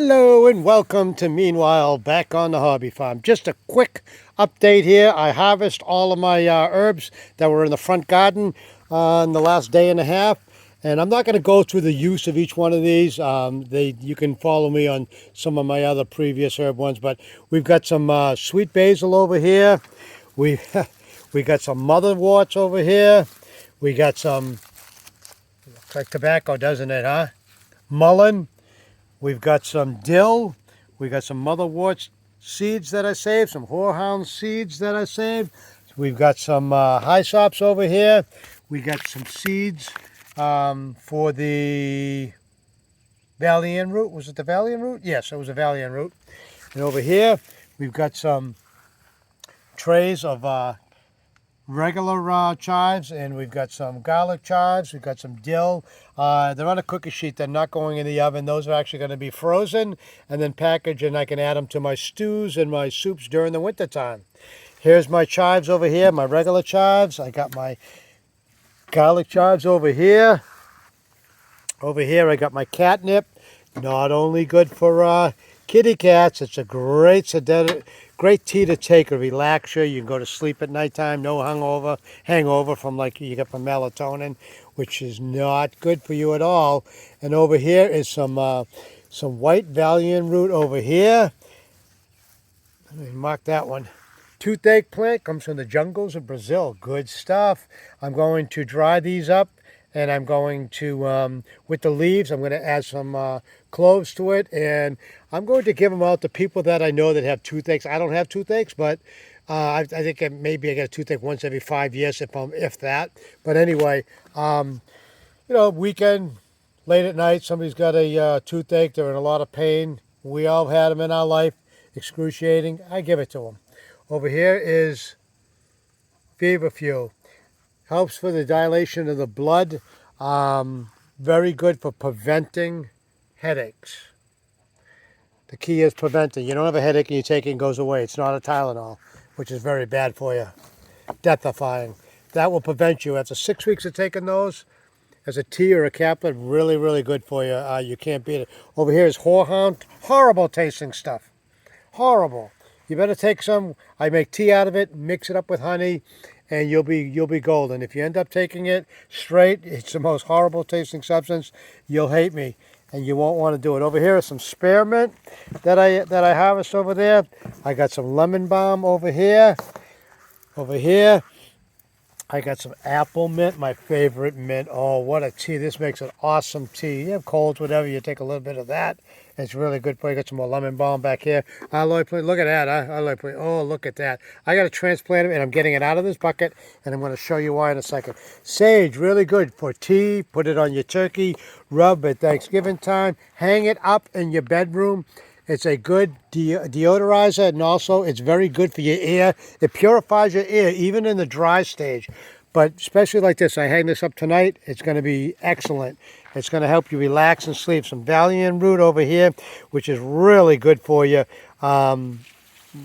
Hello and welcome to Meanwhile Back on the Hobby Farm. Just a quick update here. I harvest all of my herbs that were in the front garden in the last day and a half. And I'm not going to go through the use of each one of these. You can follow me on some of my other previous herb ones. But we've got some sweet basil over here. We we got some motherworts over here. We got some, looks like tobacco, doesn't it, huh? Mullein. We've got some dill. We got some motherwort seeds that I saved, some horehound seeds that I saved. We've got some hyssopes over here. We got some seeds for the Valerian root. Was it the Valerian root? Yes, it was a Valerian root. And over here, we've got some trays of regular chives, and we've got some garlic chives. We've got some dill. They're on a cookie sheet. They're not going in the oven. Those are actually going to be frozen and then packaged, and I can add them to my stews and my soups during the winter time. Here's my chives over here, my regular chives. I got my garlic chives over here. Over here I got my catnip. Not only good for kitty cats, it's a great tea to take to relax you. You can go to sleep at nighttime, no hangover from like you get from melatonin, which is not good for you at all. And over here is some white Valerian root over here. Let me mark that one. Toothache plant comes from the jungles of Brazil. Good stuff. I'm going to dry these up, and I'm going to, with the leaves, I'm going to add some cloves to it, and I'm going to give them out to people that I know that have toothaches. I don't have toothaches, but I think maybe I get a toothache once every 5 years, if that. But anyway, weekend, late at night, somebody's got a toothache. They're in a lot of pain. We all had them in our life, excruciating. I give it to them. Over here is feverfew. Helps for the dilation of the blood. Very good for preventing headaches. The key is preventing. You don't have a headache and you take it and it goes away. It's not a Tylenol, which is very bad for you. Death-defying. That will prevent you. After 6 weeks of taking those, as a tea or a caplet, really, really good for you. You can't beat it. Over here is horehound. Horrible tasting stuff. Horrible. You better take some. I make tea out of it, mix it up with honey, and you'll be golden. If you end up taking it straight, it's the most horrible tasting substance. You'll hate me, and you won't want to do it. Over here is some spearmint that I harvest over there. I got some lemon balm over here. Over here, I got some apple mint, my favorite mint. Oh, what a tea. This makes an awesome tea. You have colds, whatever, you take a little bit of that. It's really good for you. Got some more lemon balm back here. Aloe plant, look at that. Aloe plant. Oh, look at that. I got to transplant it, and I'm getting it out of this bucket, and I'm going to show you why in a second. Sage, really good for tea. Put it on your turkey. Rub at Thanksgiving time. Hang it up in your bedroom. It's a good deodorizer, and also it's very good for your ear. It purifies your ear, even in the dry stage. But especially like this, I hang this up tonight. It's going to be excellent. It's going to help you relax and sleep. Some Valerian root over here, which is really good for you.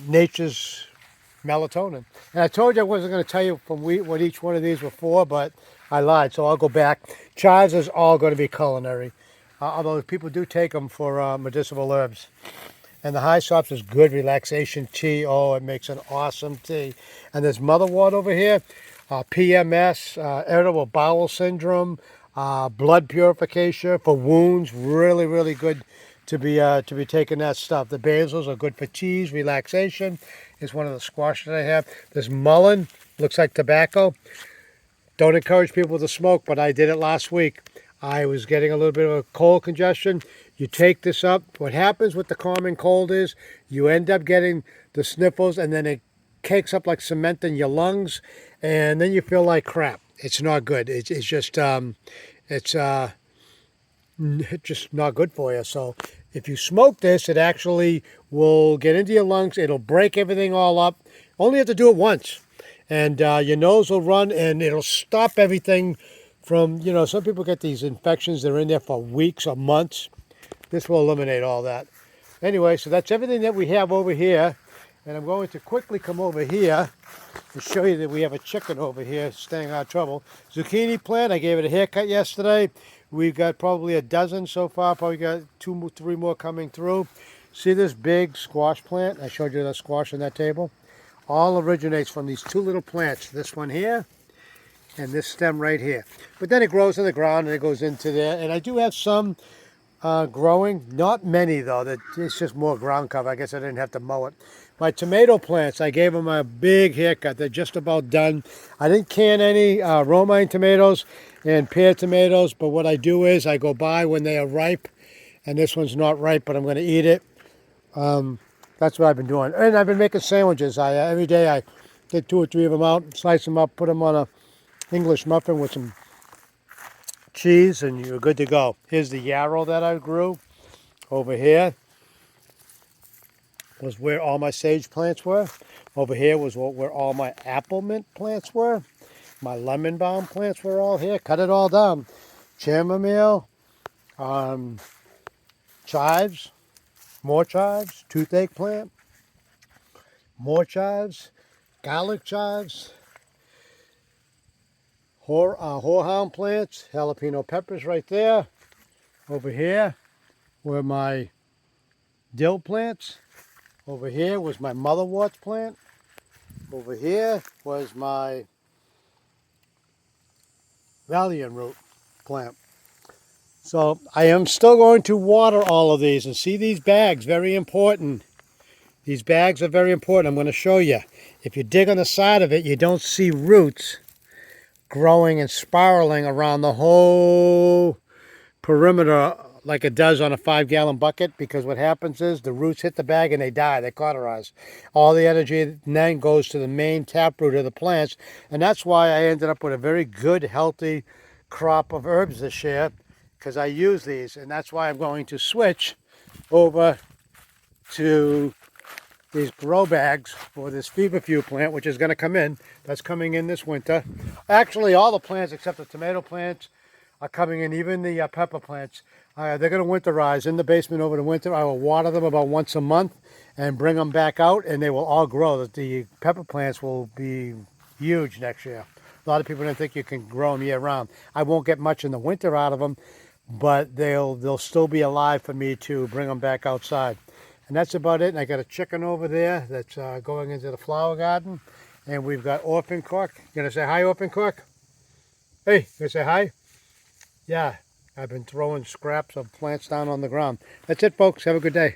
Nature's melatonin. And I told you I wasn't going to tell you what each one of these were for, but I lied, so I'll go back. Chives is all going to be culinary. Although people do take them for medicinal herbs. And the hyssopes is good relaxation tea. Oh, it makes an awesome tea. And there's motherwort over here. PMS, irritable bowel syndrome, blood purification for wounds. Really, really good to be taking that stuff. The basils are good for teas, relaxation. Is one of the squash that I have. There's mullein, looks like tobacco. Don't encourage people to smoke, but I did it last week. I was getting a little bit of a cold congestion. You take this up. What happens with the common cold is you end up getting the sniffles, and then it cakes up like cement in your lungs, and then you feel like crap. It's not good. It's just not good for you. So if you smoke this, it actually will get into your lungs. It'll break everything all up. Only have to do it once, and your nose will run, and it'll stop everything from, some people get these infections. They're in there for weeks or months. This will eliminate all that. Anyway, so that's everything that we have over here. And I'm going to quickly come over here to show you that we have a chicken over here staying out of trouble. Zucchini plant, I gave it a haircut yesterday. We've got probably a dozen so far. Probably got 2, 3 more coming through. See this big squash plant? I showed you the squash on that table. All originates from these 2 little plants. This one here and this stem right here. But then it grows in the ground and it goes into there. And I do have some growing. Not many though. It's just more ground cover. I guess I didn't have to mow it. My tomato plants, I gave them a big haircut. They're just about done. I didn't can any romaine tomatoes and pear tomatoes, but what I do is I go by when they are ripe, and this one's not ripe, but I'm going to eat it. That's what I've been doing. And I've been making sandwiches. Every day I get 2 or 3 of them out, slice them up, put them on a English muffin with some cheese, and you're good to go. Here's the yarrow that I grew. Over here was where all my sage plants were. Over here was where all my apple mint plants were. My lemon balm plants were all here. Cut it all down. Chamomile, chives, more chives, toothache plant, more chives, garlic chives, horehound plants, jalapeno peppers right there. Over here were my dill plants. Over here was my motherwort plant. Over here was my Valiant root plant. So I am still going to water all of these, and see these bags, very important. These bags are very important. I'm going to show you. If you dig on the side of it, you don't see roots growing and spiraling around the whole perimeter like it does on a 5-gallon bucket, because what happens is the roots hit the bag and they die, they cauterize. All the energy then goes to the main taproot of the plants, and that's why I ended up with a very good, healthy crop of herbs this year, because I use these, and that's why I'm going to switch over to these grow bags for this feverfew plant, which is going to come in. That's coming in this winter. Actually, all the plants except the tomato plants are coming in, even the pepper plants. They're going to winterize in the basement over the winter. I will water them about once a month and bring them back out, and they will all grow. The pepper plants will be huge next year. A lot of people don't think you can grow them year round. I won't get much in the winter out of them, but they'll still be alive for me to bring them back outside. And that's about it. And I got a chicken over there that's going into the flower garden. And we've got Orphan Cork. You gonna say hi, Orphan Cork? Hey, you gonna say hi? Yeah, I've been throwing scraps of plants down on the ground. That's it, folks. Have a good day.